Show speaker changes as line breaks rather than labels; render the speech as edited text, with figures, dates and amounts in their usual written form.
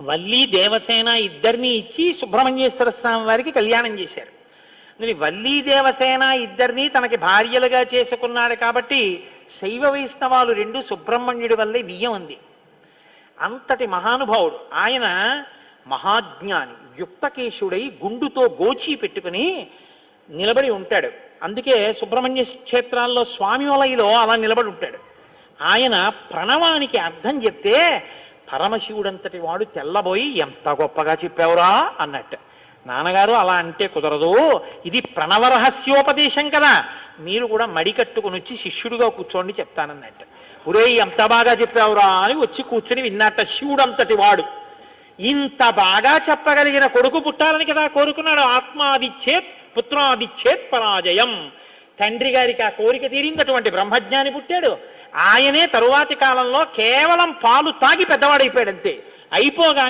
వల్లి దేవసేన ఇద్దరిని ఇచ్చి సుబ్రహ్మణ్యేశ్వర స్వామి వారికి కళ్యాణం చేశారు. వల్లి దేవసేన ఇద్దరిని తనకి భార్యలుగా చేసుకున్నాడు కాబట్టి శైవ వైష్ణవాలు రెండు సుబ్రహ్మణ్యుడి వల్లే వియ్యం ఉంది. అంతటి మహానుభావుడు ఆయన. మహాజ్ఞాని, యుక్తకేశుడై గుండుతో గోచి పెట్టుకుని నిలబడి ఉంటాడు. అందుకే సుబ్రహ్మణ్య క్షేత్రాల్లో స్వామి వలయలో అలా నిలబడి ఉంటాడు. ఆయన ప్రణవానికి అర్థం చెప్తే పరమశివుడంతటి వాడు తెల్లబోయి ఎంత గొప్పగా చెప్పావురా అన్నట్టు. నాన్నగారు అలా అంటే కుదరదు, ఇది ప్రణవ రహస్యోపదేశం కదా, మీరు కూడా మడి కట్టుకుని వచ్చి శిష్యుడిగా కూర్చోండి చెప్తానన్నట్టు. ఒరే ఎంత బాగా చెప్పావురా అని వచ్చి కూర్చుని విన్నట్ట. శివుడంతటి వాడు ఇంత బాగా చెప్పగలిగిన కొడుకు పుట్టాలని కదా కోరుకున్నాడు. ఆత్మాదిచ్చేత్ పుత్రాదిచ్చేత్ పరాజయం. తండ్రి గారికి ఆ కోరిక తీరిందటువంటి బ్రహ్మజ్ఞాని పుట్టాడు. ఆయనే తరువాతి కాలంలో కేవలం పాలు తాగి పెద్దవాడైపోయాడు. అంతే అయిపోగా